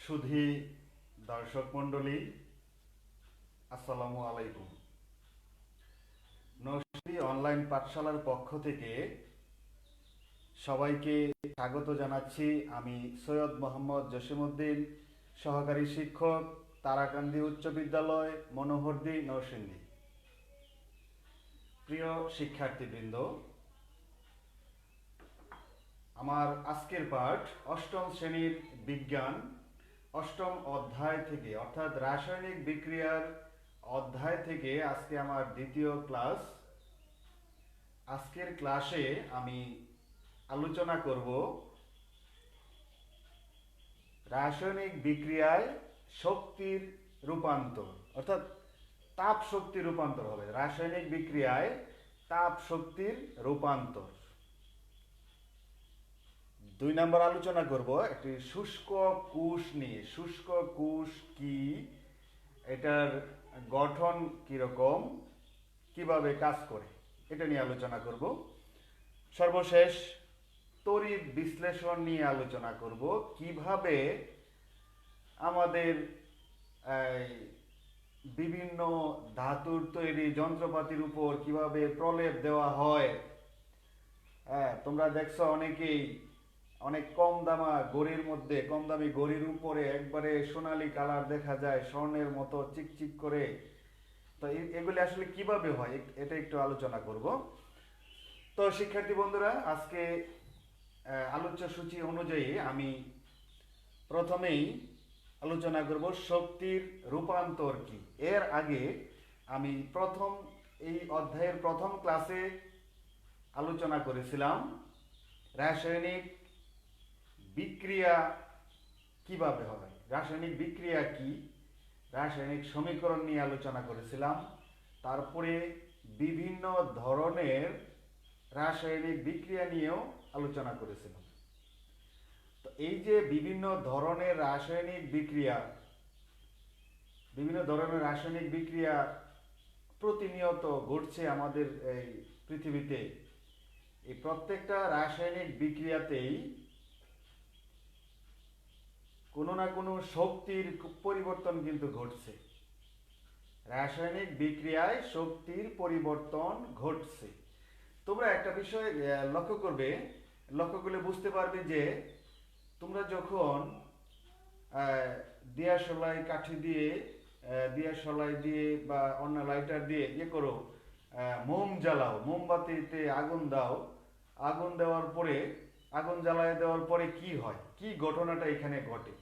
সুধী দর্শক মণ্ডলী, আসসালামু আলাইকুম। নরসিংদী অনলাইন পাঠশালার পক্ষ থেকে সবাইকে স্বাগত জানাচ্ছি। আমি সৈয়দ মোহাম্মদ জসিমউদ্দিন, সহকারী শিক্ষক, তারাকান্দি উচ্চ বিদ্যালয়, মনোহরদী, নরসিংদী। প্রিয় শিক্ষার্থীবৃন্দ, আমার আজকের পাঠ অষ্টম শ্রেণীর বিজ্ঞান অষ্টম অধ্যায় থেকে, অর্থাৎ রাসায়নিক বিক্রিয়ার অধ্যায় থেকে আজকে আমার দ্বিতীয় ক্লাস। আজকের ক্লাসে আমি আলোচনা করব রাসায়নিক বিক্রিয়ায় শক্তির রূপান্তর, অর্থাৎ তাপ শক্তি রূপান্তর হবে। রাসায়নিক বিক্রিয়ায় তাপ শক্তির রূপান্তর। 2 নম্বর আলোচনা করব একটি শুষ্ক কোষ নিয়ে। শুষ্ক কোষ কি, এটার গঠন কিরকম, কিভাবে কাজ করে, এটা নিয়ে আলোচনা করব। সর্বশেষ তড়িৎ বিশ্লেষণ নিয়ে আলোচনা করব, কিভাবে আমাদের বিভিন্ন ধাতুর তৈরি যন্ত্রপাতির উপর কিভাবে প্রলেপ দেওয়া হয়। তোমরা দেখছো অনেকেই অনেক কম দামি ঘড়ির উপরে একবারে সোনালী কালার দেখা যায়, স্বর্ণের মতো চিকচিক করে। তো এগুলি আসলে কিভাবে হয় এটা একটু আলোচনা করব। তো শিক্ষার্থী বন্ধুরা, আজকে আলোচ্য সূচি অনুযায়ী আমি প্রথমেই আলোচনা করব শক্তির রূপান্তর কি। এর আগে আমি এই অধ্যায়ের প্রথম ক্লাসে আলোচনা করেছিলাম রাসায়নিক বিক্রিয়া কিভাবে হয়, রাসায়নিক বিক্রিয়া কি, রাসায়নিক সমীকরণ নিয়ে আলোচনা করেছিলাম। তারপরে বিভিন্ন ধরনের রাসায়নিক বিক্রিয়া নিয়েও আলোচনা করেছিলাম। তো এই যে বিভিন্ন ধরনের রাসায়নিক বিক্রিয়া প্রতিনিয়ত ঘটছে আমাদের এই পৃথিবীতে, এই প্রত্যেকটা রাসায়নিক বিক্রিয়াতেই কোনো না কোনো শক্তির পরিবর্তন কিন্তু ঘটছে। রাসায়নিক বিক্রিয়ায় শক্তির পরিবর্তন ঘটছে। তোমরা একটা বিষয় লক্ষ্য করলে বুঝতে পারবে যে তোমরা যখন দিয়াশলাই দিয়ে বা অন্য লাইটার দিয়ে করো, মোম জ্বালাও, মোমবাতিতে আগুন দাও, আগুন জ্বালায় দেওয়ার পরে কি হয়, কি ঘটনাটা এখানে ঘটে,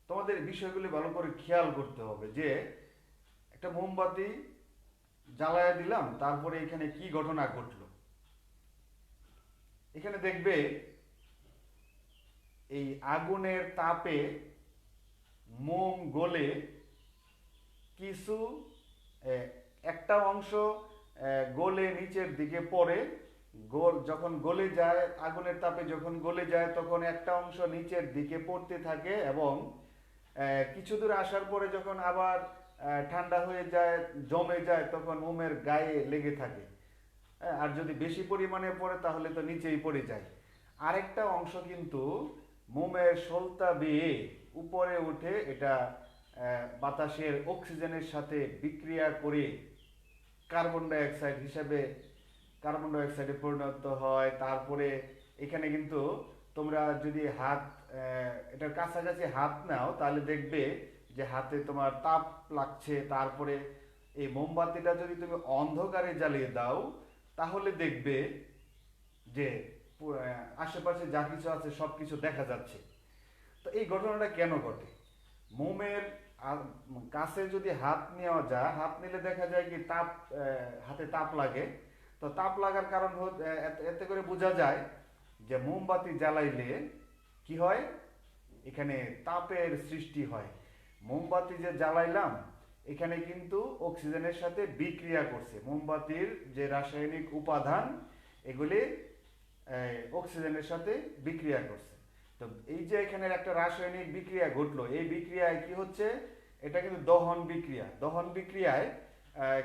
তোমাদের বিষয়গুলি ভালো করে খেয়াল করতে হবে। যে একটা মোমবাতি জ্বালায় দিলাম, তারপরে এখানে কি ঘটনা ঘটলো। এখানে দেখবে এই আগুনের তাপে মোম গলে কিছু একটা অংশ গলে নিচের দিকে পড়ে। যখন গলে যায়, আগুনের তাপে যখন গলে যায়, তখন একটা অংশ নিচের দিকে পড়তে থাকে এবং কিছু দূর আসার পরে যখন আবার ঠান্ডা হয়ে যায়, জমে যায়, তখন মোমের গায়ে লেগে থাকে। আর যদি বেশি পরিমাণে পড়ে তাহলে তো নিচেই পড়ে যায়। আরেকটা অংশ কিন্তু মোমের সলতা বেয়ে উপরে উঠে, এটা বাতাসের অক্সিজেনের সাথে বিক্রিয়া করে কার্বন ডাইঅক্সাইডে পরিণত হয়। তারপরে এখানে কিন্তু তোমরা যদি এটার কাছাকাছি হাত নাও, তাহলে দেখবে যে হাতে তোমার তাপ লাগছে। তারপরে এই মোমবাতিটা যদি তুমি অন্ধকারে জ্বালিয়ে দাও, তাহলে দেখবে যে আশেপাশে যা কিছু আছে সবকিছু দেখা যাচ্ছে। তো এই ঘটনাটা কেন ঘটে? মোমের কাছে যদি হাত নেওয়া যায়, হাত নিলে দেখা যায় কি হাতে তাপ লাগে। তো তাপ লাগার কারণ এতে করে বোঝা যায় যে মোমবাতি জ্বালাইলে কি হয়, এখানে তাপের সৃষ্টি হয়। মোমবাতি যে জ্বালাইলাম, এখানে কিন্তু অক্সিজেনের সাথে বিক্রিয়া করছে। মোমবাতির যে রাসায়নিক উপাদান, এগুলি অক্সিজেনের সাথে বিক্রিয়া করছে। তো এই যে এখানে একটা রাসায়নিক বিক্রিয়া ঘটলো, এই বিক্রিয়ায় কি হচ্ছে, এটা কিন্তু দহন বিক্রিয়ায়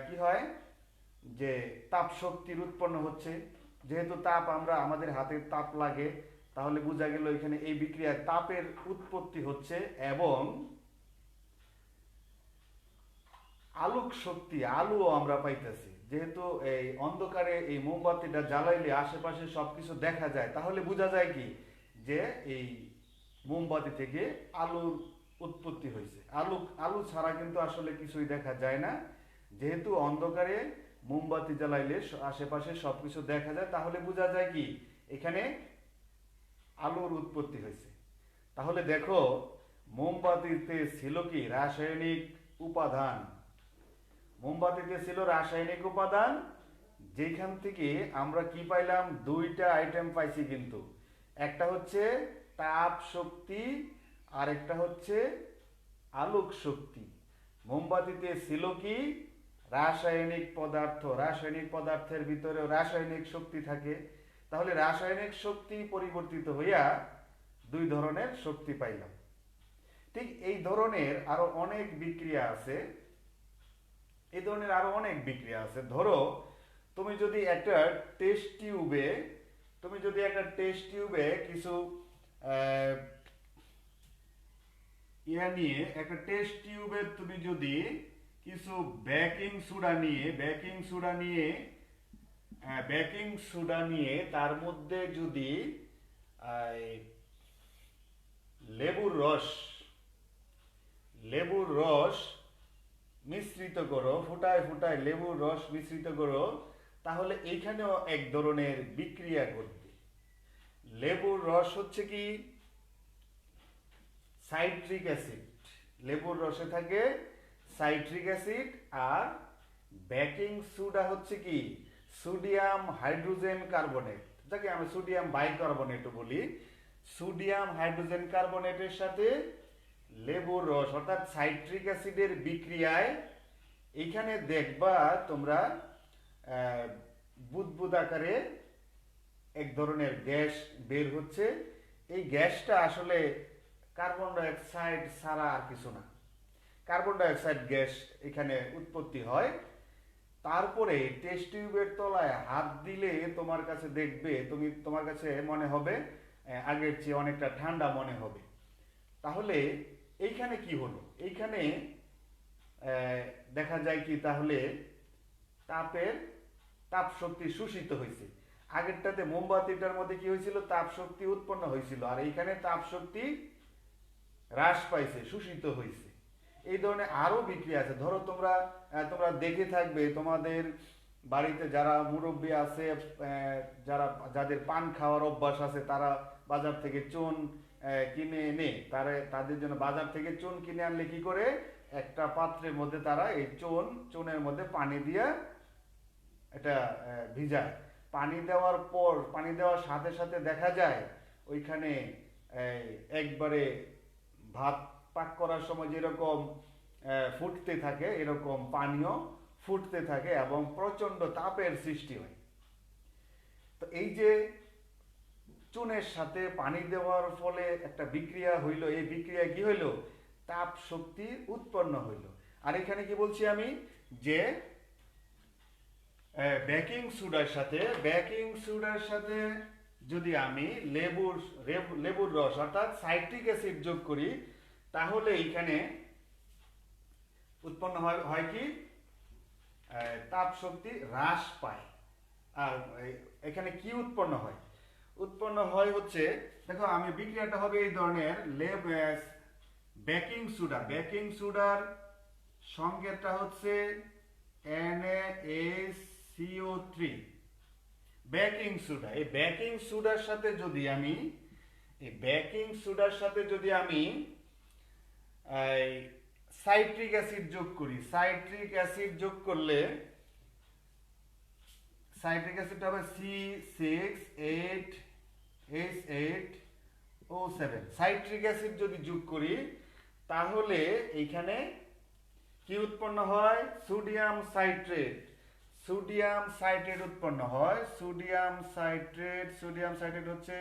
কি হয় যে তাপ শক্তির উৎপন্ন হচ্ছে। যেহেতু আমাদের হাতে তাপ লাগে, তাহলে বোঝা গেল এখানে এই বিক্রিয়ায় তাপের উৎপত্তি হচ্ছে এবং আলোক শক্তি আলোও আমরা পাইতেছি। যেহেতু এই অন্ধকারে এই মোমবাতিটা জ্বালাইলে আশেপাশে সবকিছু দেখা যায়, তাহলে বোঝা যায় কি যে এই মোমবাতি থেকে আলোর উৎপত্তি হয়েছে। আলো ছাড়া কিন্তু আসলে কিছুই দেখা যায় না। যেহেতু অন্ধকারে মোমবাতি জ্বালাইলে আশেপাশে সবকিছু দেখা যায়, তাহলে বোঝা যায় কি এখানে আলোর উৎপত্তি হয়েছে। তাহলে দেখো মোমবাতিতে ছিল কি রাসায়নিক উপাদান। মোমবাতিতে ছিল রাসায়নিক উপাদান, যেখান থেকে আমরা কি পাইলাম, দুইটা আইটেম পাইছি কিন্তু। একটা হচ্ছে তাপ শক্তি আর একটা হচ্ছে আলোক শক্তি। মোমবাতিতে ছিল কি রাসায়নিক পদার্থ, রাসায়নিক পদার্থের ভিতরে রাসায়নিক শক্তি থাকে। তাহলে রাসায়নিক শক্তি পরিবর্তিত হইয়া দুই ধরনের শক্তি পাইলাম। ঠিক এই ধরনের আরো অনেক বিক্রিয়া আছে। এই ধরনের আরো অনেক বিক্রিয়া আছে। ধরো তুমি যদি একটা টেস্ট টিউবে কিছু তুমি যদি কিছু বেকিং সোডা নিয়ে তার মধ্যে যদি লেবুর রস মিশ্রিত করো, ফুটায় লেবুর রস মিশ্রিত করো, তাহলে এইখানেও এক ধরনের বিক্রিয়া ঘটবে। লেবুর রস হচ্ছে কি সাইট্রিক অ্যাসিড, লেবুর রসে থাকে সাইট্রিক অ্যাসিড। আর বেকিং সোডা হচ্ছে কি সোডিয়াম হাইড্রোজেন কার্বনেট, যাকে আমরা সোডিয়াম বাইকার্বনেটও বলি। সোডিয়াম হাইড্রোজেন কার্বনেটের সাথে লেবুর রস অর্থাৎ সাইট্রিক অ্যাসিডের বিক্রিয়ায় এইখানে দেখবা তোমরা বুদবুদ আকারে এক ধরনের গ্যাস বের হচ্ছে। এই গ্যাসটা আসলে কার্বন ডাই অক্সাইড ছাড়া আর কিছু না। কার্বন ডাই অক্সাইড গ্যাস এখানে উৎপত্তি হয়। তারপরে টেস্ট টিউবের তলায় হাত দিলে তোমার কাছে তোমার কাছে মনে হবে আগের চেয়ে অনেকটা ঠান্ডা মনে হবে। তাহলে এইখানে কি হলো, এইখানে দেখা যায় কি তাহলে তাপ শক্তি শোষিত হয়েছে। আগেরটাতে মোমবাতিটার মধ্যে কি হয়েছিল, তাপ শক্তি উৎপন্ন হয়েছিল, আর এইখানে তাপ শক্তি হ্রাস পাইছে, শোষিত হয়েছে। এই ধরনের আরো বিক্রিয়া আছে। ধরো তোমরা দেখে থাকবে তোমাদের বাড়িতে যারা মুরব্বী আছে, যাদের পান খাওয়ার অভ্যাস আছে, তারা বাজার থেকে চুন কিনে এনে তাদের জন্য বাজার থেকে চুন কিনে আনলে কি করে, একটা পাত্রের মধ্যে তারা এই চুনের মধ্যে পানি দিয়ে এটা ভিজায়। পানি দেওয়ার সাথে সাথে দেখা যায় ওইখানে একবারে ভাত পাক করার সময় যেরকম ফুটতে থাকে, এরকম পানিও ফুটতে থাকে এবং প্রচন্ড তাপের সৃষ্টি হয়। তো এই যে চুনের সাথে পানি দেওয়ার ফলে একটা বিক্রিয়া হইল, এই বিক্রিয়া কি হইল, তাপ শক্তি উৎপন্ন হইল। আর এখানে কি বলছি আমি, যে বেকিং সোডার সাথে যদি আমি লেবুর রস অর্থাৎ সাইট্রিক অ্যাসিড যোগ করি, তাহলে এখানে উৎপন্ন হয় কি তাপ শক্তি হ্রাস পায়। আর এখানে কি উৎপন্ন হয় হচ্ছে, দেখো আমি বিক্রিয়াটা হবে এই ধরনের। বেকিং সোডার সংকেতটা হচ্ছে NaCO3। বেকিং সোডা, এই বেকিং সোডার সাথে যদি আমি সাইট্রিক অ্যাসিড যোগ করি, সাইট্রিক অ্যাসিড হবে C6H8O7। সাইট্রিক অ্যাসিড যদি যোগ করি তাহলে এইখানে কি উৎপন্ন হয়, সোডিয়াম সাইট্রেট উৎপন্ন হয়। সোডিয়াম সাইট্রেট হচ্ছে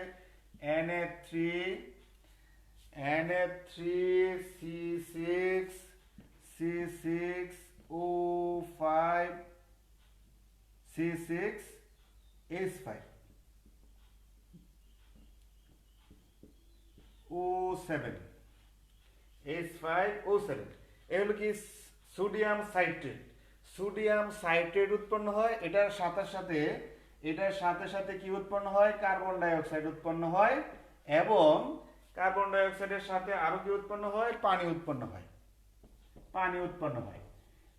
Na3C6C6O5C6H5। সেভেন, H5O7, এই হলো কি সোডিয়াম সাইট্রেট। সোডিয়াম সাইট্রেট উৎপন্ন হয়, এটার সাথে সাথে কি উৎপন্ন হয়, কার্বন ডাই অক্সাইড উৎপন্ন হয়, এবং কার্বন ডাই অক্সাইডের সাথে আরো কি উৎপন্ন হয়, পানি উৎপন্ন হয়।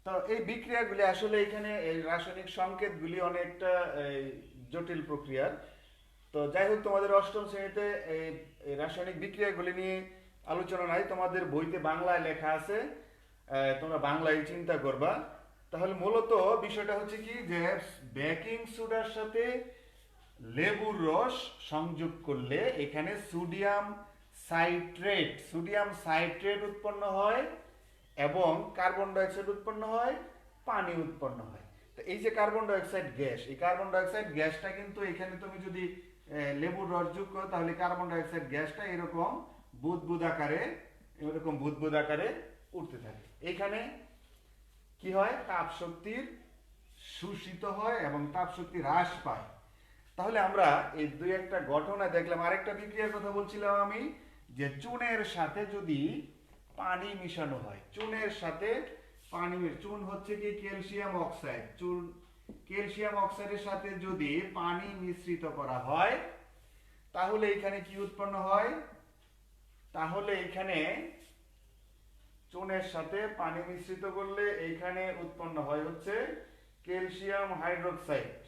তো এই বিক্রিয়াগুলি আসলে এখানে এই রাসায়নিক সংকেতগুলি অনেকটা জটিল প্রক্রিয়ার। তো যাই হোক, তোমাদের অষ্টম শ্রেণীতে এই রাসায়নিক বিক্রিয়াগুলি নিয়ে আলোচনা নাই, তোমাদের বইতে বাংলায় লেখা আছে, তোমরা বাংলায় চিন্তা করবা। তাহলে মূলত বিষয়টা হচ্ছে কি, যে বেকিং সোডার সাথে লেবুর রস সংযোগ করলে এখানে সোডিয়াম সাইট্রেট উৎপন্ন হয়, এবং কার্বন ডাই অক্সাইড উৎপন্ন হয়, পানি উৎপন্ন হয়। তো এই যে কার্বন ডাই অক্সাইড গ্যাস, এই কার্বন ডাই অক্সাইড গ্যাসটা কিন্তু এখানে তুমি যদি লেবুর রস যোগ করো, তাহলে কার্বন ডাই অক্সাইড গ্যাসটা এরকম বুদবুদ আকারে উঠতে থাকে। এখানে কি হয়, তাপ শক্তির শোষিত হয় এবং তাপ শক্তি হ্রাস পায়। তাহলে আমরা এই দুই একটা ঘটনা দেখলাম। আরেকটা বিক্রিয়ার কথা বলছিলাম আমি, যে চুনের সাথে যদি পানি মিশানো হয়, চুন হচ্ছে কি ক্যালসিয়াম অক্সাইড, ক্যালসিয়াম অক্সাইডের সাথে যদি পানি মিশ্রিত করা হয়, তাহলে এখানে কি উৎপন্ন হয়, তাহলে এখানে চুনের সাথে পানি মিশ্রিত করলে এইখানে উৎপন্ন হয় হচ্ছে ক্যালসিয়াম হাইড্রোক্সাইড।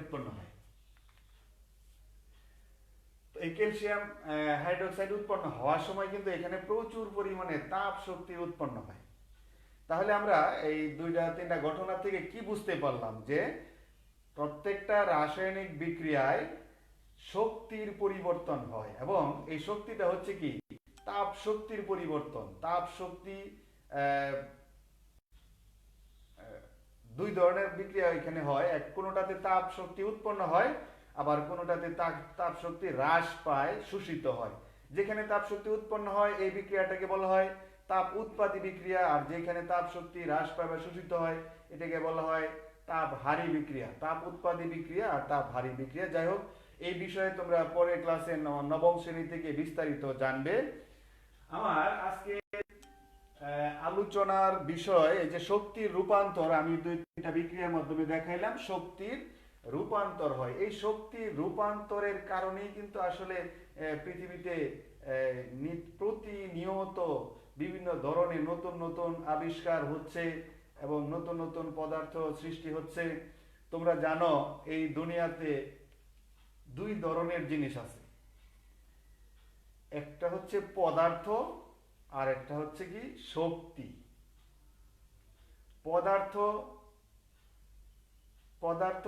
উৎপন্ন হয়। তো এই ক্যালসিয়াম হাইড্রোক্সাইড উৎপন্ন হওয়ার সময় কিন্তু এখানে প্রচুর পরিমাণে তাপ শক্তি উৎপন্ন হয়। তাহলে আমরা এই দুইটা তিনটা ঘটনা থেকে কি বুঝতে পারলাম, যে প্রত্যেকটা রাসায়নিক বিক্রিয়ায় শক্তির পরিবর্তন হয়, এবং এই শক্তিটা হচ্ছে কি তাপ শক্তির পরিবর্তন। তাপ শক্তি দুই ধরনের বিক্রিয়া এখানে হয়, কোনোটাতে তাপ শক্তি উৎপন্ন হয়, আবার কোনোটাতে তাপ শক্তি হ্রাস পায়, শোষিত হয়। যেখানে তাপ শক্তি উৎপন্ন হয় এই বিক্রিয়াটাকে বলা হয় তাপ উৎপাদী বিক্রিয়া, আর যেখানে তাপ শক্তি হ্রাস পায় বা শোষিত হয় এটাকে বলা হয় তাপহারী বিক্রিয়া। তাপ উৎপাদী বিক্রিয়া আর তাপহারী বিক্রিয়া। যাই হোক, এই বিষয়ে তোমরা পরের ক্লাসে নবম শ্রেণী থেকে বিস্তারিত জানবে। আমার আজকে আলোচনার বিষয় এই যে শক্তির রূপান্তর, আমি দুই তিনটা বিক্রিয়ার মাধ্যমে দেখাইলাম শক্তির রূপান্তর হয়। এই শক্তির রূপান্তরের কারণেই কিন্তু আসলে পৃথিবীতে প্রতিনিয়ত বিভিন্ন ধরনের নতুন নতুন আবিষ্কার হচ্ছে এবং নতুন নতুন পদার্থ সৃষ্টি হচ্ছে। তোমরা জানো এই দুনিয়াতে দুই ধরনের জিনিস আছে, একটা হচ্ছে পদার্থ আর একটা হচ্ছে কি শক্তি। পদার্থ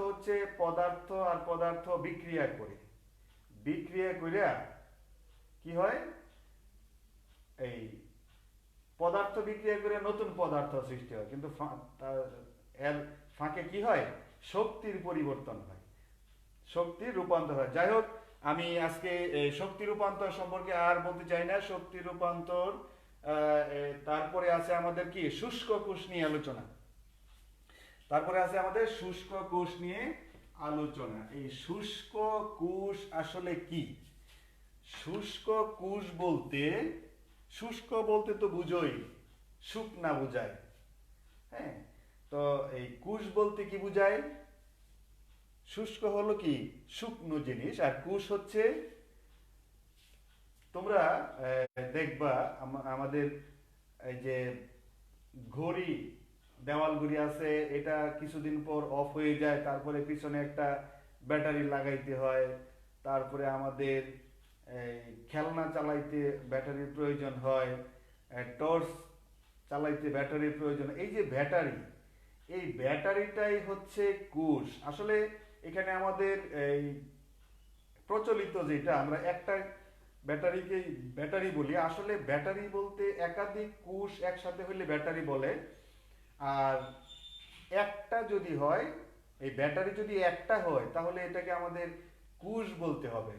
হচ্ছে পদার্থ আর পদার্থ বিক্রিয়া করে কি হয়, এই পদার্থ বিক্রিয়া করে নতুন পদার্থ সৃষ্টি হয়, কিন্তু এর ফাঁকে কি হয়, শক্তির পরিবর্তন হয়, শক্তির রূপান্তর হয়। যাই হোক, আমি আজকে শক্তি রূপান্তর সম্পর্কে আর বলতে চাই না। শক্তি রূপান্তর তারপরে আছে আমাদের কি শুষ্ক কোষ নিয়ে আলোচনা। এই শুষ্ক কোষ আসলে কি? শুষ্ক বলতে তো বুঝোই শুকনা বুঝায়। হ্যাঁ, তো এই কোষ বলতে কি বুঝায়? শুষ্ক হলো কি শুকনো জিনিস, আর কোষ হচ্ছে, তোমরা দেখবা আমাদের এই যে ঘড়ি, দেওয়াল ঘড়ি আছে, এটা কিছুদিন পর অফ হয়ে যায়, তারপরে পিছনে একটা ব্যাটারি লাগাইতে হয়, তারপরে আমাদের খেলনা চালাইতে ব্যাটারির প্রয়োজন হয়, টর্চ চালাইতে ব্যাটারির প্রয়োজন। এই যে এই ব্যাটারিটাই হচ্ছে কোষ। আসলে এখানে আমাদের এই প্রচলিত যেটা আমরা একটা ব্যাটারিকে ব্যাটারি বলি, আসলে ব্যাটারি বলতে একাধিক কোষ একসাথে হইলে ব্যাটারি বলে। আর একটা যদি হয়, এই ব্যাটারি যদি একটা হয়, তাহলে এটাকে আমাদের কোষ বলতে হবে,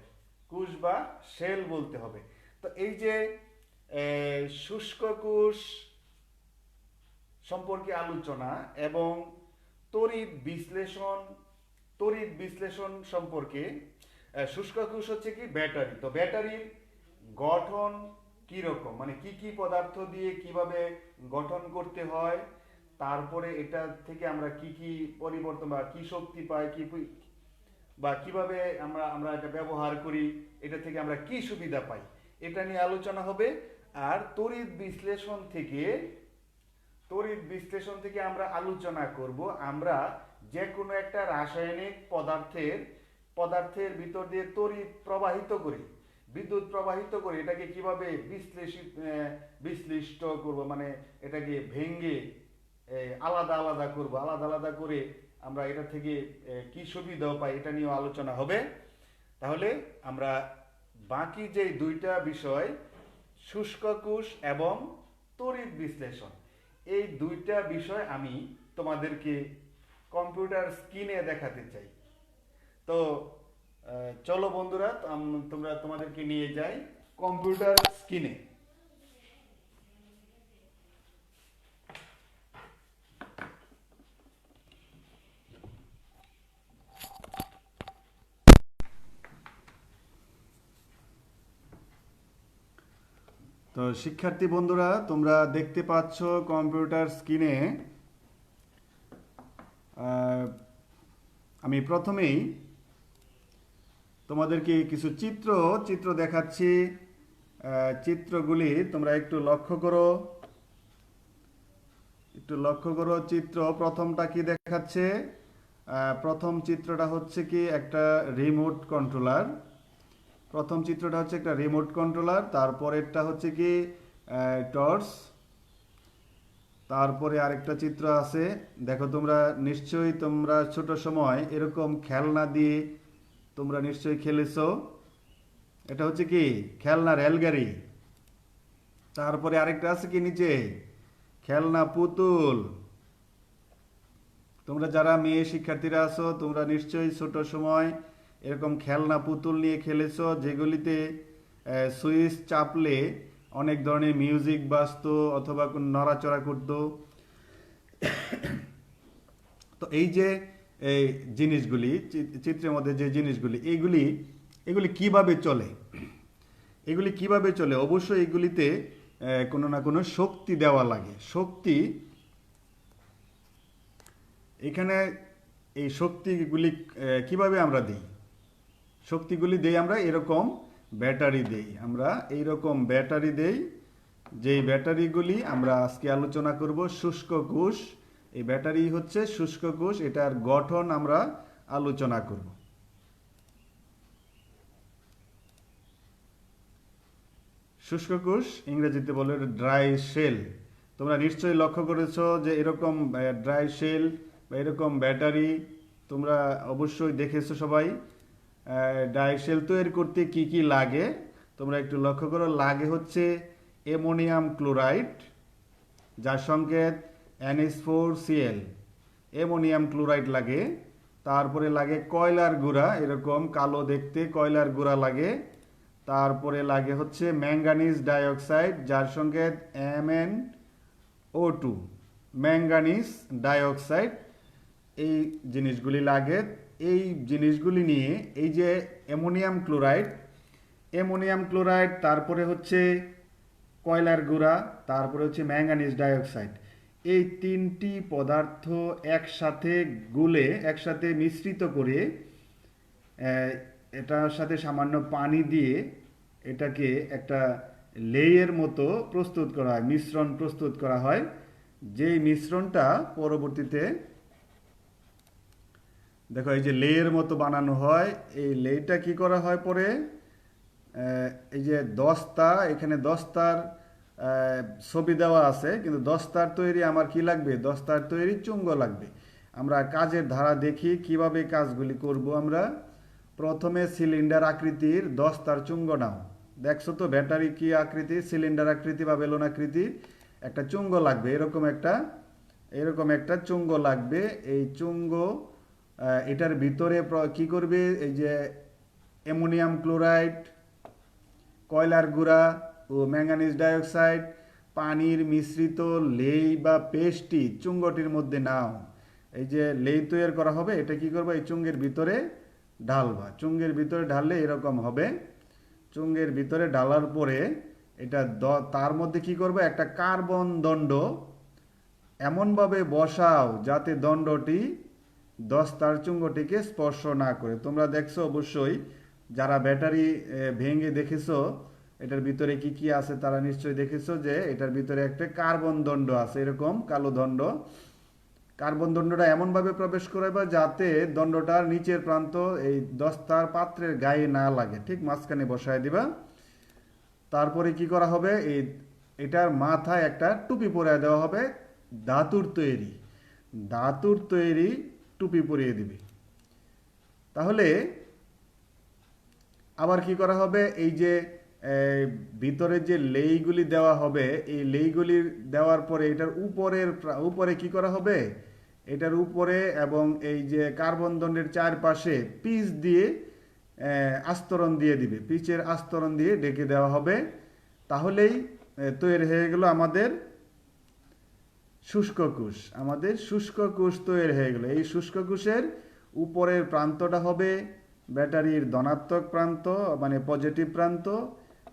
কোষ বা সেল বলতে হবে। তো এই যে শুষ্ক কোষ সম্পর্কে আলোচনা এবং তড়িৎ বিশ্লেষণ তড়িৎ বিশ্লেষণ সম্পর্কে। শুষ্ক কোষ হচ্ছে কি ব্যাটারি, তো ব্যাটারির গঠন কি রকম, মানে কি কি পদার্থ দিয়ে কিভাবে গঠন করতে হয়, তারপরে এটা থেকে আমরা কি কি পরিবর্তন বা কি শক্তি পাই, বা কিভাবে আমরা আমরা এটা ব্যবহার করি, এটা থেকে আমরা কি সুবিধা পাই, এটা নিয়ে আলোচনা হবে। আর তড়িৎ বিশ্লেষণ থেকে আমরা আলোচনা করব আমরা যে কোনো একটা রাসায়নিক পদার্থের ভিতর দিয়ে তড়িৎ প্রবাহিত করি, বিদ্যুৎ প্রবাহিত করে এটাকে কিভাবে বিশ্লিষ্ট করব, মানে এটাকে ভেঙে আলাদা আলাদা করব, আলাদা আলাদা করে আমরা এটা থেকে কি সুবিধা পাই, এটা নিয়েও আলোচনা হবে। তাহলে আমরা বাকি যে দুইটা বিষয়, শুষ্ক কোষ এবং তড়িৎ বিশ্লেষণ, এই দুইটা বিষয় আমি তোমাদেরকে কম্পিউটার স্ক্রিনে দেখাতে চাই। তো চলো বন্ধুরা, তোমাদেরকে নিয়ে যাই কম্পিউটার স্ক্রিনে। তো শিক্ষার্থী বন্ধুরা, তোমরা দেখতে পাচ্ছ কম্পিউটার স্ক্রিনে আমি প্রথমেই তোমাদেরকে কিছু চিত্র দেখাচ্ছি। চিত্রগুলি তোমরা একটু লক্ষ্য করো। চিত্র প্রথমটা কি দেখাচ্ছে? প্রথম চিত্রটা হচ্ছে কি একটা রিমোট কন্ট্রোলার। তারপরেরটা হচ্ছে কি টর্চ। তারপরে আরেকটা চিত্র আছে, দেখো তোমরা নিশ্চয়ই তোমরা ছোট সময় এরকম খেলনা দিয়ে তোমরা নিশ্চয়ই খেলেছো। এটা হচ্ছে কি খেলনা রেলগাড়ি। তারপরে আরেকটা আছে কি নিচে খেলনা পুতুল। তোমরা যারা মেয়ে শিক্ষার্থীরা আছো, তোমরা নিশ্চয়ই ছোট সময় এরকম খেলনা পুতুল নিয়ে খেলেছো, যেগুলিতে সুইচ চাপলে অনেক ধরনের মিউজিক বাজতো অথবা কোনো নড়াচড়া করতো। তো এই যে এই জিনিসগুলি চিত্রের মধ্যে যে জিনিসগুলি, এগুলি কিভাবে চলে? অবশ্যই এগুলিতে কোনো না কোনো শক্তি দেওয়া লাগে। এখানে এই শক্তিগুলি কিভাবে আমরা দিই? শক্তিগুলি দেই আমরা এইরকম ব্যাটারি দেই। যেই ব্যাটারিগুলি আমরা আজকে আলোচনা করব শুষ্ক কোষ। এই ব্যাটারি হচ্ছে শুষ্ক কোষ, এটার গঠন আমরা আলোচনা করব। শুষ্ক কোষ ইংরেজিতে বলে ড্রাই সেল। তোমরা নিশ্চয়ই লক্ষ্য করেছো যে এরকম ড্রাই সেল বা এরকম ব্যাটারি তোমরা অবশ্যই দেখেছো সবাই। ড্রাই সেল তৈরি করতে কি কি লাগে তোমরা একটু লক্ষ্য করো। লাগে হচ্ছে অ্যামোনিয়াম ক্লোরাইড, যার সংকেত NH4Cl, অ্যামোনিয়াম ক্লোরাইড লাগে। তারপরে লাগে কয়লার গুঁড়া, এরকম কালো দেখতে কয়লার গুঁড়া লাগে। তারপরে লাগে হচ্ছে ম্যাঙ্গানিজ ডাইঅক্সাইড, যার সংকেত MnO2, ম্যাঙ্গানিজ ডাইঅক্সাইড। এই জিনিসগুলি লাগে। এই জিনিসগুলি নিয়ে এই যে অ্যামোনিয়াম ক্লোরাইড, তারপরে হচ্ছে কয়লার গুঁড়া, তারপরে হচ্ছে ম্যাঙ্গানিজ ডাইঅক্সাইড, এই তিনটি পদার্থ একসাথে মিশ্রিত করে এটার সাথে সামান্য পানি দিয়ে এটাকে একটা লেয়ের মতো মিশ্রণ প্রস্তুত করা হয়। যেই মিশ্রণটা পরবর্তীতে দেখো এই যে লেয়ের মতো বানানো হয়। এই লেটা কি করা হয় পরে, এই যে এখানে দস্তার ছবি দেওয়া আছে, কিন্তু দস্তার তৈরি আমার কি লাগবে? দস্তার তৈরি চুঙ্গ লাগবে। আমরা কাজের ধারা দেখি কিভাবে কাজগুলি করব। আমরা প্রথমে সিলিন্ডার আকৃতির দস্তার চুঙ্গ নাও। দেখছো তো ব্যাটারি কি আকৃতি? সিলিন্ডার আকৃতি বা বেলুন আকৃতির একটা চুঙ্গ লাগবে। এরকম একটা চুঙ্গ লাগবে। এই চুঙ্গ এটার ভিতরে কি করবে? এই যে অ্যামোনিয়াম ক্লোরাইড, কয়লার গুঁড়া ও ম্যাঙ্গানিজ ডাইঅক্সাইড পানির মিশ্রিত লেই বা পেস্টটি চুঙ্গটির মধ্যে নাও। এই যে লেই তৈরি করা হবে, এটা কি করবো, এই চুঙ্গের ভিতরে ঢালবা। চুঙ্গের ভিতরে ঢাললে এরকম হবে। চুঙ্গের ভিতরে ঢালার পরে এটা তার মধ্যে কি করবে, একটা কার্বন দণ্ড এমনভাবে বসাও যাতে দণ্ডটি দস্তার চুঙ্গটিকে স্পর্শ না করে। তোমরা দেখছো অবশ্যই, যারা ব্যাটারি ভেঙে দেখেছো এটার ভিতরে কি কি আছে তারা নিশ্চয়ই দেখেছো যে এটার ভিতরে একটা কার্বন দণ্ড আছে, এরকম কালো দণ্ড। কার্বন দণ্ডটা এমনভাবে প্রবেশ করাবে যাতে দণ্ডটার নিচের প্রান্ত এই দস্তার পাত্রের গায়ে না লাগে, ঠিক মাঝখানে বসায় দিবা। তারপরে কি করা হবে, এটার মাথায় একটা টুপি পরিয়ে দেওয়া হবে, ধাতুর তৈরি টুপি পরিয়ে দিবে। তাহলে আবার কি করা হবে, এই যে ভিতরে যে লেইগুলি দেওয়া হবে, এই লেইগুলি দেওয়ার পরে এটার উপরে কি করা হবে, এটার উপরে এবং এই যে কার্বন দণ্ডের চারপাশে পিচ দিয়ে আস্তরণ দিয়ে দিবে, পিচের আস্তরণ দিয়ে ঢেকে দেওয়া হবে। তাহলেই তৈরি হয়ে গেল আমাদের শুষ্ক কোষ। তৈরি হয়ে গেল। এই শুষ্ক কোষের উপরের প্রান্তটা হবে ব্যাটারির ধনাত্মক প্রান্ত, মানে পজিটিভ প্রান্ত,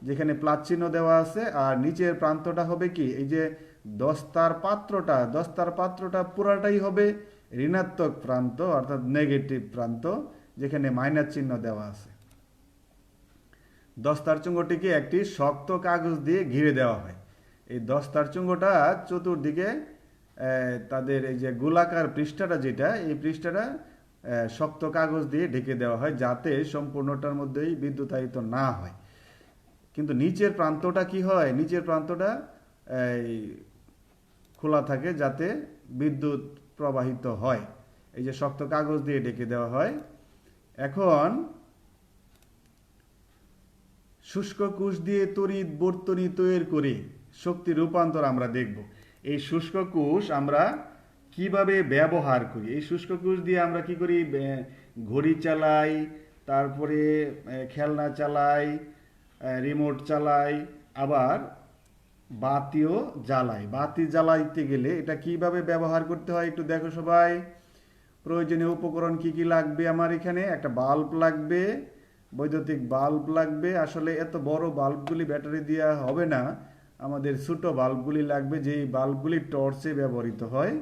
যেখানে প্লাস চিহ্ন দেওয়া আছে। আর নিচের প্রান্তটা হবে কি, এই যে দস্তার পাত্রটা পুরাটাই হবে ঋণাত্মক প্রান্ত, অর্থাৎ নেগেটিভ প্রান্ত, যেখানে মাইনাস চিহ্ন দেওয়া আছে। দস্তার চুঙ্গটিকে একটি শক্ত কাগজ দিয়ে ঘিরে দেওয়া হয়। এই দস্তার চুঙ্গটা চতুর্দিকে তাদের এই যে গোলাকার পৃষ্ঠাটা, যেটা এই পৃষ্ঠাটা শক্ত কাগজ দিয়ে ঢেকে দেওয়া হয় যাতে সম্পূর্ণটার মধ্যেই বিদ্যুতায়িত না হয়। কিন্তু নিচের প্রান্তটা কি হয়, নিচের প্রান্তটা খোলা থাকে যাতে বিদ্যুৎ প্রবাহিত হয়। এই যে শক্ত কাগজ দিয়ে ঢেকে দেওয়া হয়। এখন শুষ্ক কোষ দিয়ে তড়িৎ বর্তনী তৈরি করে শক্তি রূপান্তর আমরা দেখব। এই শুষ্ক কোষ আমরা কিভাবে ব্যবহার করি, এই শুষ্ক কোষ দিয়ে আমরা কি করি, ঘড়ি চালাই, তারপরে খেলনা চালাই, রিমোট চালাই, আবার বাতিও জ্বালাই। বাতি জ্বালাইতে গেলে এটা কিভাবে ব্যবহার করতে হয় একটু দেখো সবাই। প্রয়োজনীয় উপকরণ কি কি লাগবে, আমার এখানে একটা বাল্ব লাগবে, বৈদ্যুতিক বাল্ব লাগবে। আসলে এত বড় বাল্বগুলি ব্যাটারি দিয়ে হবে না, আমাদের ছোট বাল্বগুলি লাগবে, যেই বাল্বগুলি টর্চে ব্যবহৃত হয়।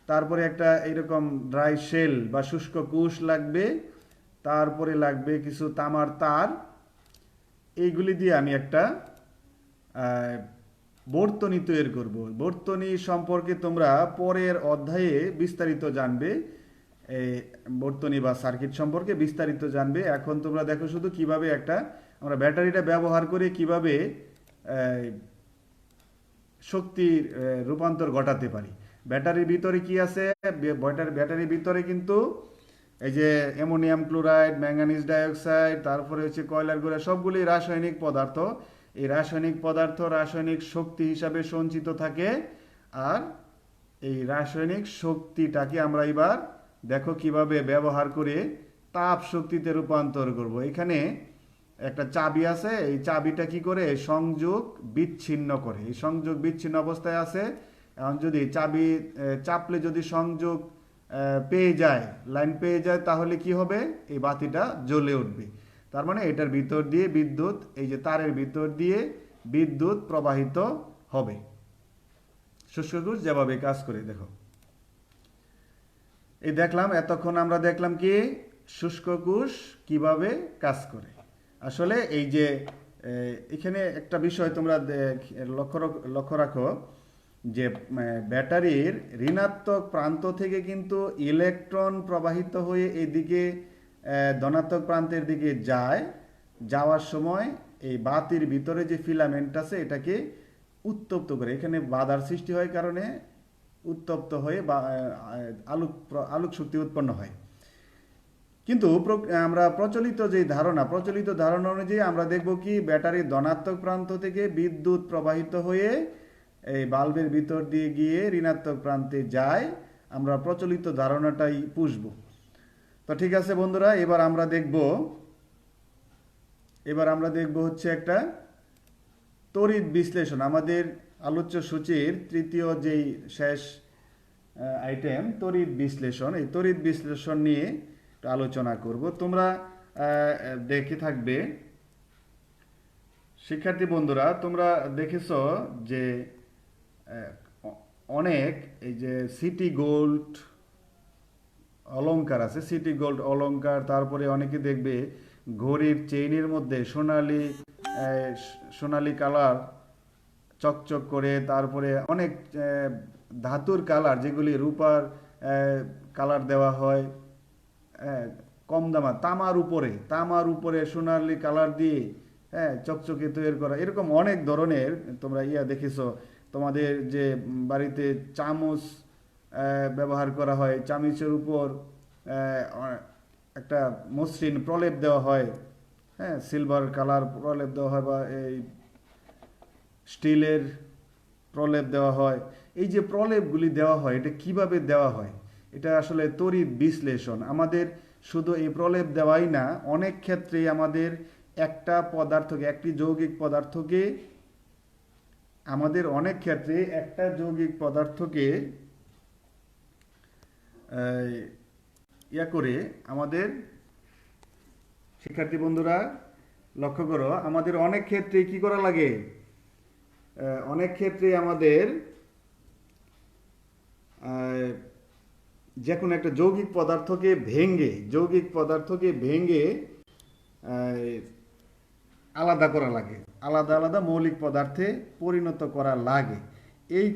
তারপরে একটা এরকম ড্রাই শেল বা শুষ্ক কোষ লাগবে। তারপরে লাগবে কিছু তামার তার। এইগুলি দিয়ে আমি একটা বর্তনী তৈরি করব। বর্তনী সম্পর্কে তোমরা পরের অধ্যায়ে বিস্তারিত জানবে, বর্তনী বা সার্কিট সম্পর্কে বিস্তারিত জানবে। এখন তোমরা দেখো শুধু কিভাবে আমরা ব্যাটারিটা ব্যবহার করে কিভাবে শক্তির রূপান্তর ঘটাতে পারি। ব্যাটারির ভিতরে কি আছে, ব্যাটারির ভিতরে কিন্তু এই যে অ্যামোনিয়াম ক্লোরাইড, ম্যাঙ্গানিজ ডাইঅক্সাইড, তারপরে হচ্ছে কয়লার গুঁড়া, সবগুলি রাসায়নিক পদার্থ। এই রাসায়নিক পদার্থ রাসায়নিক শক্তি হিসাবে সঞ্চিত থাকে। আর এই রাসায়নিক শক্তিটাকে আমরা এবার দেখো কিভাবে ব্যবহার করে তাপ শক্তিতে রূপান্তর করব। এখানে একটা চাবি আছে, এই চাবিটা কি করে সংযোগ বিচ্ছিন্ন করে, এই সংযোগ বিচ্ছিন্ন অবস্থায় আছে। এখন যদি চাবি চাপলে যদি সংযোগ পেয়ে যায়, লাইন পেয়ে যায়, তাহলে কি হবে, এই বাতিটা জ্বলে উঠবে। তার মানে এটার ভিতর দিয়ে বিদ্যুৎ, এই যে তারের ভিতর দিয়ে বিদ্যুৎ প্রবাহিত হবে। শুষ্ক কোষ যেভাবে কাজ করে দেখো, এই দেখলাম এতক্ষণ আমরা দেখলাম কি শুষ্ক কোষ কিভাবে কাজ করে। আসলে এই যে এখানে একটা বিষয় তোমরা লক্ষ্য রাখো যে ব্যাটারির ঋণাত্মক প্রান্ত থেকে কিন্তু ইলেকট্রন প্রবাহিত হয়ে এদিকে ধনাত্মক প্রান্তের দিকে যাওয়ার সময় এই বাতির ভিতরে যে ফিলামেন্ট আছে এটাকে উত্তপ্ত করে, এখানে বাধার সৃষ্টি হয় কারণে উত্তপ্ত হয়ে আলোক শক্তি উৎপন্ন হয়। কিন্তু আমরা প্রচলিত ধারণা অনুযায়ী আমরা দেখব কি ব্যাটারির ধনাত্মক প্রান্ত থেকে বিদ্যুৎ প্রবাহিত হয়ে এই বাল্বের ভিতর দিয়ে গিয়ে ঋণাত্মক প্রান্তে যায়। আমরা প্রচলিত ধারণাটাই পুষব। তো ঠিক আছে বন্ধুরা, এবার আমরা দেখব হচ্ছে একটা তড়িৎ বিশ্লেষণ। আমাদের আলোচ্য সূচির তৃতীয় যেই শেষ আইটেম তড়িৎ বিশ্লেষণ। এই তড়িৎ বিশ্লেষণ নিয়ে একটু আলোচনা করব। তোমরা দেখে থাকবে শিক্ষার্থী বন্ধুরা, তোমরা দেখেছো যে অনেক এই যে সিটি গোল্ড অলংকার আছে, সিটি গোল্ড অলংকার, তারপরে অনেকে দেখবে ঘড়ির চেইনের মধ্যে সোনালি কালার চকচক করে, তারপরে অনেক ধাতুর কালার যেগুলি রূপার কালার দেওয়া হয়, কম দামা তামার উপরে সোনালি কালার দিয়ে চকচকে তৈরি করা, এরকম অনেক ধরনের তোমরা দেখেছো। তোমাদের যে বাড়িতে চামচ ব্যবহার করা হয়, চামচের উপর একটা মসৃণ প্রলেপ দেওয়া হয়, সিলভার কালার প্রলেপ দেওয়া হয় বা এই স্টিলের প্রলেপ দেওয়া হয়। এই যে প্রলেপগুলি দেওয়া হয়, এটা কিভাবে দেওয়া হয়? এটা আসলে তড়িৎ বিশ্লেষণ। আমাদের শুধু এই প্রলেপ দেওয়াই না, অনেক ক্ষেত্রেই আমাদের একটি যৌগিক পদার্থকে করে আমাদের, শিক্ষার্থী বন্ধুরা লক্ষ্য করো, আমাদের অনেক ক্ষেত্রে কি করা লাগে? অনেক ক্ষেত্রে আমাদের যে কোনো একটা যৌগিক পদার্থকে ভেঙে আলাদা করা লাগে, আলাদা আলাদা মৌলিক পদার্থে পরিণত করা লাগে। এই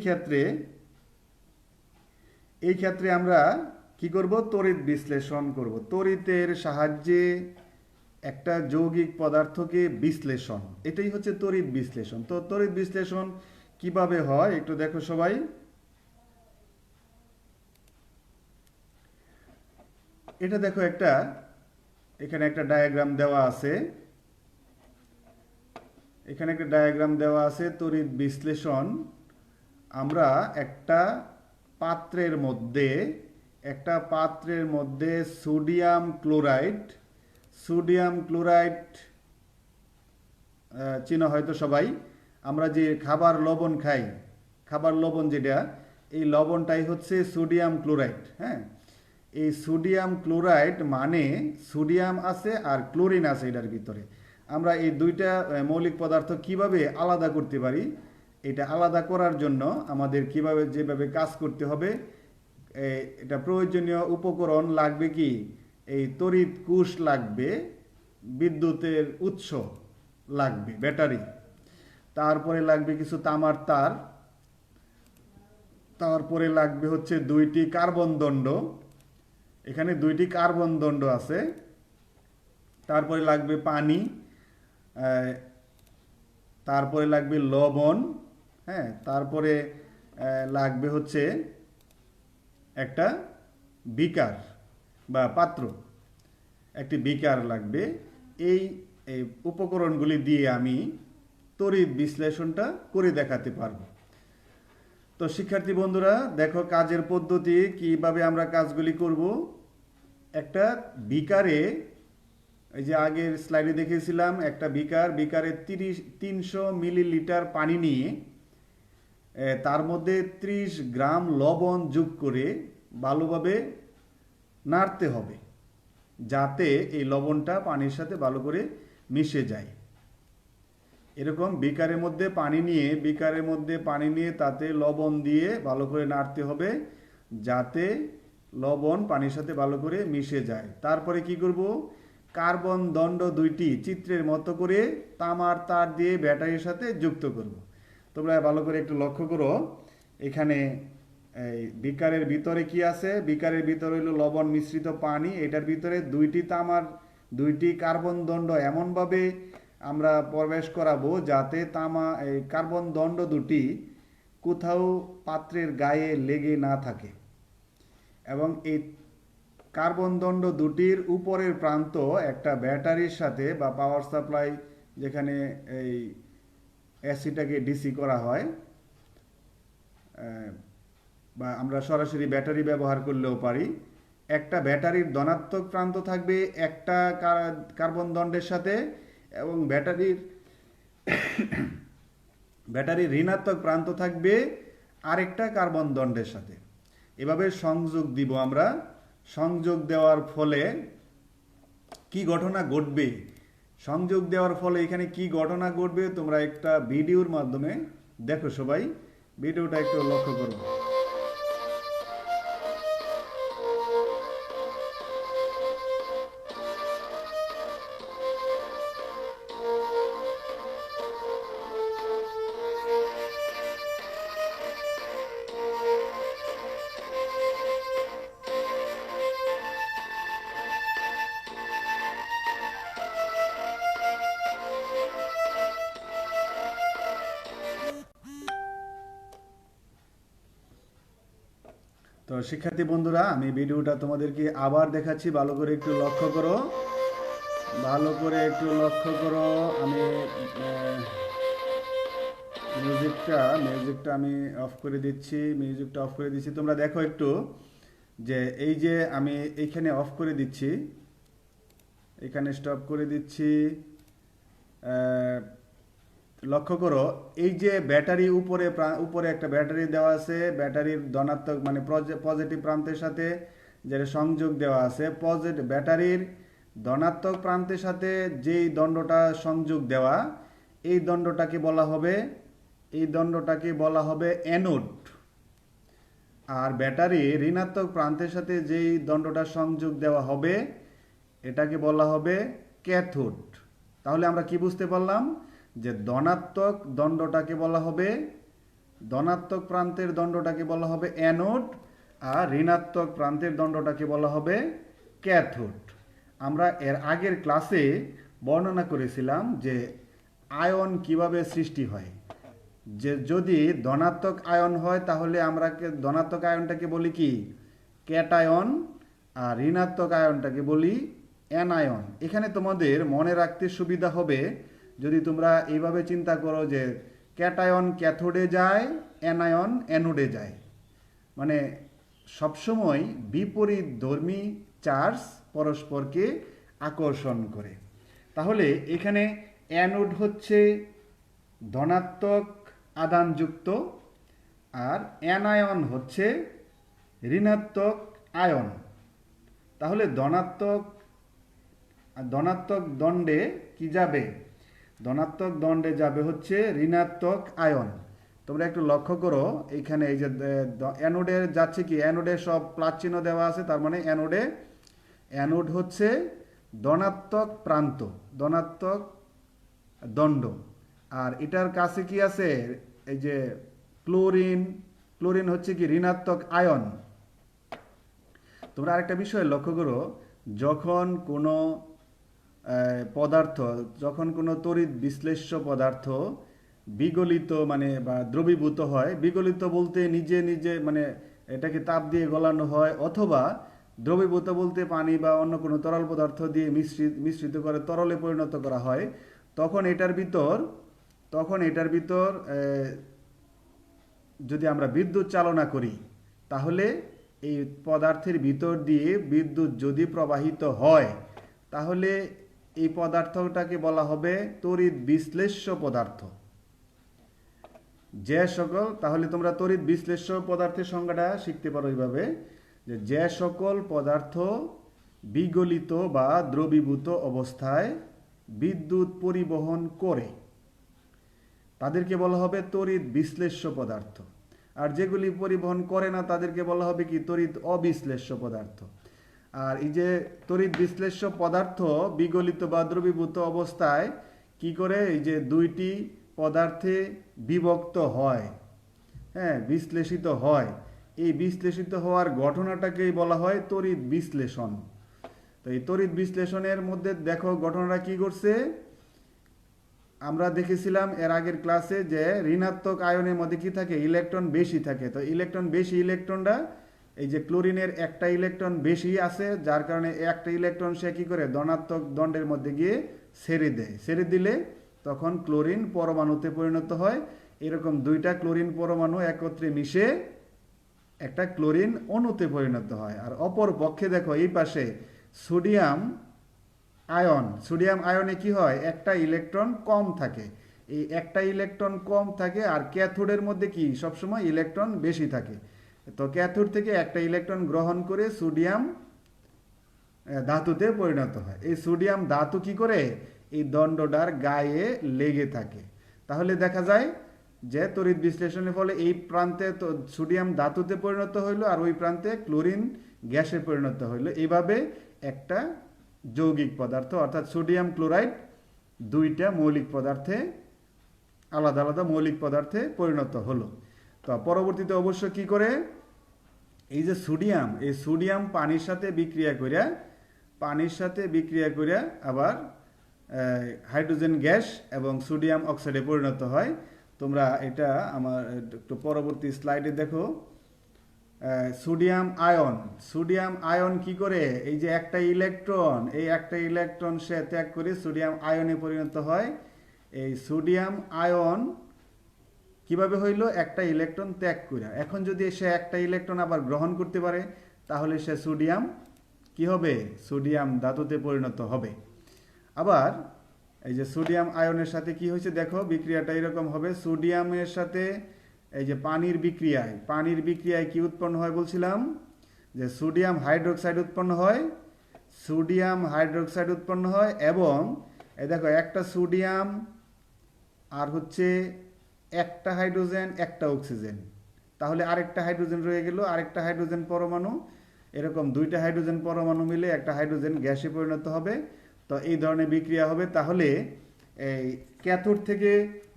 ক্ষেত্রে আমরা কি করব? তড়িৎ বিশ্লেষণ করব। তড়িতের সাহায্যে একটা যৌগিক পদার্থকে বিশ্লেষণ, এটাই হচ্ছে তড়িৎ বিশ্লেষণ। তো তড়িৎ বিশ্লেষণ কিভাবে হয় একটু দেখো সবাই। এটা দেখো, এখানে একটা ডায়াগ্রাম দেওয়া আছে। তড়িৎ বিশ্লেষণ আমরা একটা পাত্রের মধ্যে সোডিয়াম ক্লোরাইড চিনো হয়তো সবাই। আমরা যে খাবার লবণ যেটা, এই লবণটাই হচ্ছে সোডিয়াম ক্লোরাইড। এই সোডিয়াম ক্লোরাইড মানে সোডিয়াম আছে আর ক্লোরিন আছে এটার ভিতরে। আমরা এই দুইটা মৌলিক পদার্থ কিভাবে আলাদা করতে পারি, এটা আলাদা করার জন্য আমাদের যেভাবে কাজ করতে হবে, এটা প্রয়োজনীয় উপকরণ লাগবে কি? এই তড়িৎ কোষ লাগবে, বিদ্যুতের উৎস লাগবে, ব্যাটারি, তারপরে লাগবে কিছু তামার তার, তারপরে লাগবে হচ্ছে 2টি কার্বন দণ্ড, এখানে 2টি কার্বন দণ্ড আছে, তারপরে লাগবে পানি, তারপরে লাগবে লবণ, তারপরে লাগবে হচ্ছে একটা বিকার বা পাত্র, একটি বিকার লাগবে। এই উপকরণগুলি দিয়ে আমি তড়িৎ বিশ্লেষণটা করে দেখাতে পারবো। তো শিক্ষার্থী বন্ধুরা দেখো কাজের পদ্ধতি কিভাবে আমরা কাজগুলি করব। একটা বিকারে, এই যে আগের স্লাইডে দেখেছিলাম, একটা বিকারে 300 মিলিলিটার পানি নিয়ে তার মধ্যে 30 গ্রাম লবণ যোগ করে ভালোভাবে নাড়তে হবে, যাতে এই লবণটা পানির সাথে ভালো করে মিশে যায়। এরকম বিকারের মধ্যে পানি নিয়ে তাতে লবণ দিয়ে ভালো করে নাড়তে হবে, যাতে লবণ পানির সাথে ভালো করে মিশে যায়। তারপরে কি করব? কার্বন দণ্ড 2টি চিত্রের মতো করে তামার তার দিয়ে ব্যাটারির সাথে যুক্ত করব। তোমরা ভালো করে একটু লক্ষ্য করো, এখানে এই বিকারের ভিতরে কি আছে? বিকারের ভিতরে হলো লবণ মিশ্রিত পানি, এটার ভিতরে 2টি কার্বন দণ্ড এমনভাবে আমরা প্রবেশ করাবো যাতে এই কার্বন দণ্ড 2টি কোথাও পাত্রের গায়ে লেগে না থাকে, এবং এই কার্বন দণ্ড 2টির উপরের প্রান্ত একটা ব্যাটারির সাথে বা পাওয়ার সাপ্লাই, যেখানে এই এসিটাকে ডিসি করা হয়, বা আমরা সরাসরি ব্যাটারি ব্যবহার করলেও পারি। একটা ব্যাটারির ধনাত্মক প্রান্ত থাকবে একটা কার্বন দণ্ডের সাথে, এবং ব্যাটারির ঋণাত্মক প্রান্ত থাকবে আরেকটা কার্বন দণ্ডের সাথে। এভাবে সংযোগ দিব আমরা। সংযোগ দেওয়ার ফলে কি ঘটনা ঘটবে, সংযোগ দেওয়ার ফলে এখানে কি ঘটনা ঘটবে তোমরা একটা ভিডিওর মাধ্যমে দেখো। সবাই ভিডিওটা একটু লক্ষ্য করো। তো শিক্ষার্থী বন্ধুরা, আমি ভিডিওটা তোমাদেরকে আবার দেখাচ্ছি, ভালো করে একটু লক্ষ্য করো, ভালো করে একটু লক্ষ্য করো। আমি মিউজিকটা আমি অফ করে দিচ্ছি, মিউজিকটা অফ করে দিচ্ছি। তোমরা দেখো একটু যে এই যে আমি এইখানে অফ করে দিচ্ছি, এখানে স্টপ করে দিচ্ছি। লক্ষ্য করো, এই যে ব্যাটারি উপরে একটা ব্যাটারি দেওয়া আছে, ব্যাটারির ধনাত্মক মানে পজিটিভ প্রান্তের সাথে যেটা সংযোগ দেওয়া আছে, ব্যাটারির ধনাত্মক প্রান্তের সাথে যেই দণ্ডটা সংযোগ দেওয়া, এই দণ্ডটাকে বলা হবে অ্যানোড। আর ব্যাটারি ঋণাত্মক প্রান্তের সাথে যেই দণ্ডটা সংযোগ দেওয়া হবে, এটাকে বলা হবে ক্যাথোড। তাহলে আমরা কি বুঝতে পারলাম যে ধনাত্মক প্রান্তের দণ্ডটাকে বলা হবে অ্যানোড, আর ঋণাত্মক প্রান্তের দণ্ডটাকে বলা হবে ক্যাথোড। আমরা এর আগের ক্লাসে বর্ণনা করেছিলাম যে আয়ন কিভাবে সৃষ্টি হয়। যে যদি ধনাত্মক আয়ন হয় তাহলে আমরা ধনাত্মক আয়নটাকে বলি কি ক্যাটায়ন, আর ঋণাত্মক আয়নটাকে বলি অ্যানায়ন। এখানে তোমাদের মনে রাখতে সুবিধা হবে যদি তোমরা এইভাবে চিন্তা করো যে ক্যাটায়ন ক্যাথোডে যায়, অ্যানায়ন অ্যানোডে যায়। মানে সবসময় বিপরীত ধর্মী চার্জ পরস্পরকে আকর্ষণ করে। তাহলে এখানে অ্যানোড হচ্ছে ধনাত্মক আধানযুক্ত, আর অ্যানায়ন হচ্ছে ঋণাত্মক আয়ন। তাহলে ধনাত্মক দণ্ডে কি যাবে? ধনাত্মক দণ্ডে যাবে হচ্ছে ঋণাত্মক আয়ন। তোমরা একটু লক্ষ্য করো, এইখানে এই যে অ্যানোডে যাচ্ছে কি, অ্যানোডে সব প্লাস চিহ্ন দেওয়া আছে, তার মানে অ্যানোড হচ্ছে ধনাত্মক প্রান্ত, ধনাত্মক দণ্ড। আর এটার কাছে কি আছে, এই যে ক্লোরিন হচ্ছে কি ঋণাত্মক আয়ন। তোমরা আরেকটা বিষয় লক্ষ্য করো, যখন কোনো তড়িৎ বিশ্লেষ্য পদার্থ বিগলিত মানে বা দ্রবীভূত হয়, বিগলিত বলতে নিজে মানে এটাকে তাপ দিয়ে গলানো হয়, অথবা দ্রবীভূত বলতে পানি বা অন্য কোনো তরল পদার্থ দিয়ে মিশ্রিত করে তরলে পরিণত করা হয়, তখন এটার ভিতর যদি আমরা বিদ্যুৎ চালনা করি, তাহলে এই পদার্থের ভিতর দিয়ে বিদ্যুৎ যদি প্রবাহিত হয়, তাহলে এই পদার্থটাকে বলা হবে তড়িৎ বিশ্লেষ্য পদার্থ। তাহলে তোমরা তড়িৎ বিশ্লেষ্য পদার্থের সংজ্ঞাটা শিখতে পারো এইভাবে, যে সকল পদার্থ বিগলিত বা দ্রবীভূত অবস্থায় বিদ্যুৎ পরিবহন করে তাদেরকে বলা হবে তড়িৎ বিশ্লেষ্য পদার্থ। আর যেগুলি পরিবহন করে না তাদেরকে বলা হবে কি তড়িৎ অবিশ্লেষ্য পদার্থ। আর এই যে তড়িৎ বিশ্লেষ্য পদার্থ বিগলিত বা দ্রবীভূত অবস্থায় কি করে, এই যে দুইটি পদার্থে বিভক্ত হয়, বিশ্লেষিত হয়, এই বিশ্লেষিত হওয়ার ঘটনাটাকেই বলা হয় তড়িৎ বিশ্লেষণ। তো এই তড়িৎ বিশ্লেষণের মধ্যে দেখো ঘটনাটা কি ঘটছে, আমরা দেখেছিলাম এর আগের ক্লাসে যে ঋণাত্মক আয়নের মধ্যে কি থাকে, ইলেকট্রন বেশি থাকে। তো ইলেকট্রনটা এই যে ক্লোরিনের একটা ইলেকট্রন বেশি আছে, যার কারণে একটা ইলেকট্রন সে কি করে ধনাত্মক দণ্ডের মধ্যে গিয়ে ছেড়ে দিলে তখন ক্লোরিন পরমাণুতে পরিণত হয়। এরকম দুইটা ক্লোরিন পরমাণু একত্রে মিশে একটা ক্লোরিন অণুতে পরিণত হয়। আর অপর পক্ষে দেখো এই পাশে সোডিয়াম আয়নে কি হয়, একটা ইলেকট্রন কম থাকে। এই একটা ইলেকট্রন কম থাকে, আর ক্যাথোডের মধ্যে কি সবসময় ইলেকট্রন বেশি থাকে। তো ক্যাথোড থেকে একটা ইলেকট্রন গ্রহণ করে সোডিয়াম ধাতুতে পরিণত হয়। এই সোডিয়াম ধাতু কি করে, এই দণ্ডটার গায়ে লেগে থাকে। তাহলে দেখা যায় যে তড়িৎ বিশ্লেষণের ফলে এই প্রান্তে তো সোডিয়াম ধাতুতে পরিণত হইলো, আর ওই প্রান্তে ক্লোরিন গ্যাসে পরিণত হইলো। এইভাবে একটা যৌগিক পদার্থ অর্থাৎ সোডিয়াম ক্লোরাইড দুইটা মৌলিক পদার্থে, আলাদা আলাদা মৌলিক পদার্থে পরিণত হলো। তো পরবর্তীতে অবশ্য কি করে, এই যে সোডিয়াম, এই সোডিয়াম পানির সাথে বিক্রিয়া করিয়া আবার হাইড্রোজেন গ্যাস এবং সোডিয়াম অক্সাইডে পরিণত হয়। তোমরা এটা আমার একটু পরবর্তী স্লাইডে দেখো। সোডিয়াম আয়ন কি করে, এই যে একটা ইলেকট্রন সে ত্যাগ করে সোডিয়াম আয়নে পরিণত হয়। এই সোডিয়াম আয়ন কিভাবে হইলো, একটা ইলেকট্রন ত্যাগ করে। এখন যদি সে একটা ইলেকট্রন আবার গ্রহণ করতে পারে, তাহলে সে সোডিয়াম কি হবে, সোডিয়াম ধাতুতে পরিণত হবে। আবার এই যে সোডিয়াম আয়নের সাথে কি হয়েছে দেখো, বিক্রিয়াটা এরকম হবে। সোডিয়ামের সাথে এই যে পানির বিক্রিয়ায় কি উৎপন্ন হয় বলছিলাম, যে সোডিয়াম হাইড্রোক্সাইড উৎপন্ন হয় এবং এই দেখো একটা সোডিয়াম আর হচ্ছে একটা হাইড্রোজেন একটা অক্সিজেন, তাহলে আরেকটা হাইড্রোজেন রয়ে গেল, আরেকটা হাইড্রোজেন পরমাণু, এরকম দুইটা হাইড্রোজেন পরমাণু মিলে একটা হাইড্রোজেন গ্যাসে পরিণত হবে। তো এই ধরনের বিক্রিয়া হবে। তাহলে এই ক্যাথোড থেকে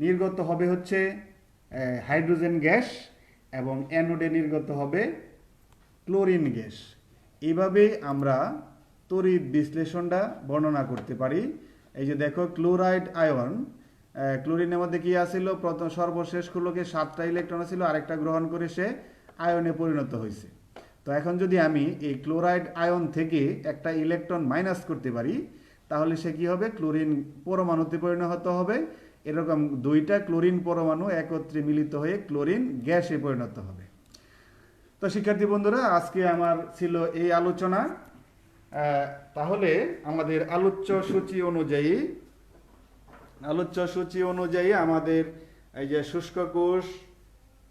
নির্গত হবে হচ্ছে হাইড্রোজেন গ্যাস এবং অ্যানোডে নির্গত হবে ক্লোরিন গ্যাস। এইভাবে আমরা তড়িৎ বিশ্লেষণটা বর্ণনা করতে পারি। এই যে দেখো ক্লোরাইড আয়ন, ক্লোরিনের মধ্যে কি আছিল, প্রথম সর্বশেষ খুলকে 7টা ইলেকট্রন ছিল, আরেকটা গ্রহণ করে সে আয়নে পরিণত হয়েছে। তো এখন যদি আমি এই ক্লোরাইড আয়ন থেকে একটা ইলেকট্রন মাইনাস করতে পারি, তাহলে সে কি হবে, ক্লোরিন পরমাণুতে পরিণত হবে। এরকম দুইটা ক্লোরিন পরমাণু একত্রে মিলিত হয়ে ক্লোরিন গ্যাসে পরিণত হবে। তো শিক্ষার্থী বন্ধুরা, আজকে আমার ছিল এই আলোচনা। তাহলে আমাদের আলোচ্য সূচি অনুযায়ী আমাদের এই যে শুষ্ক কোষ,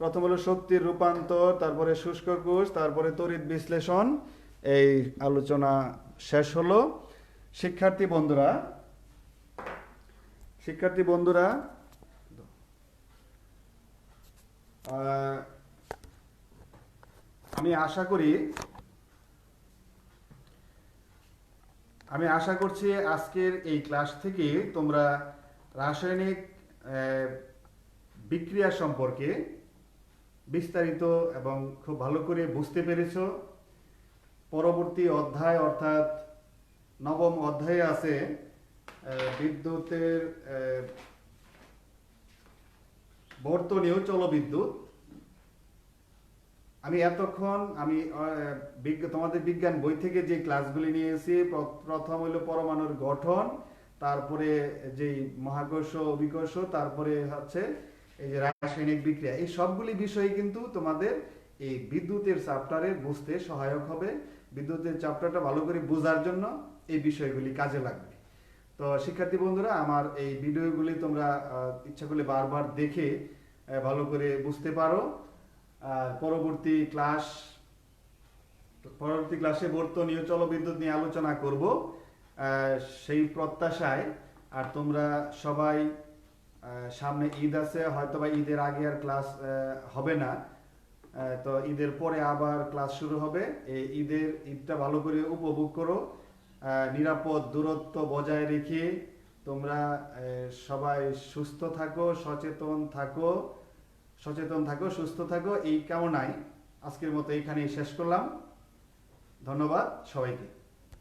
প্রথম হলো শক্তির রূপান্তর, তারপরে শুষ্ক কোষ, তারপরে তড়িৎ বিশ্লেষণ, এই আলোচনা শেষ হলো। শিক্ষার্থী বন্ধুরা আমি আশা করছি আজকের এই ক্লাস থেকে তোমরা রাসায়নিক বিক্রিয়া সম্পর্কে বিস্তারিত এবং খুব ভালো করে বুঝতে পেরেছো। পরবর্তী অধ্যায় অর্থাৎ 9ম অধ্যায়ে আছে বিদ্যুতের বর্তনীয় চলবিদ্যুৎ। তোমাদের বিজ্ঞান বই থেকে যে ক্লাসগুলি নিয়েছি, প্রথম হলো পরমাণুর গঠন, তারপরে যেই মহাকর্ষ অভিকর্ষ, তারপরে হচ্ছে এই যে রাসায়নিক বিক্রিয়া, এই সবগুলি বিষয় কিন্তু তোমাদের এই বিদ্যুতের চ্যাপ্টারে বুঝতে সহায়ক হবে। বিদ্যুতের চ্যাপ্টারটা ভালো করে বোঝার জন্য এই বিষয়গুলি কাজে লাগবে। তো শিক্ষার্থী বন্ধুরা, আমার এই ভিডিওগুলি তোমরা ইচ্ছা করলে বারবার দেখে ভালো করে বুঝতে পারো। আর পরবর্তী ক্লাসে বর্তনীয় চলবিদ্যুৎ নিয়ে আলোচনা করব সেই প্রত্যাশায়। আর তোমরা সবাই, সামনে ঈদ আছে, হয়তোবা ঈদের আগে আর ক্লাস হবে না, তো ঈদের পরে আবার ক্লাস শুরু হবে। এই ঈদটা ভালো করে উপভোগ করো, নিরাপদ দূরত্ব বজায় রেখে তোমরা সবাই সুস্থ থাকো, সচেতন থাকো, সুস্থ থাকো, এই কামনায় আজকের মতো এখানেই শেষ করলাম। ধন্যবাদ সবাইকে।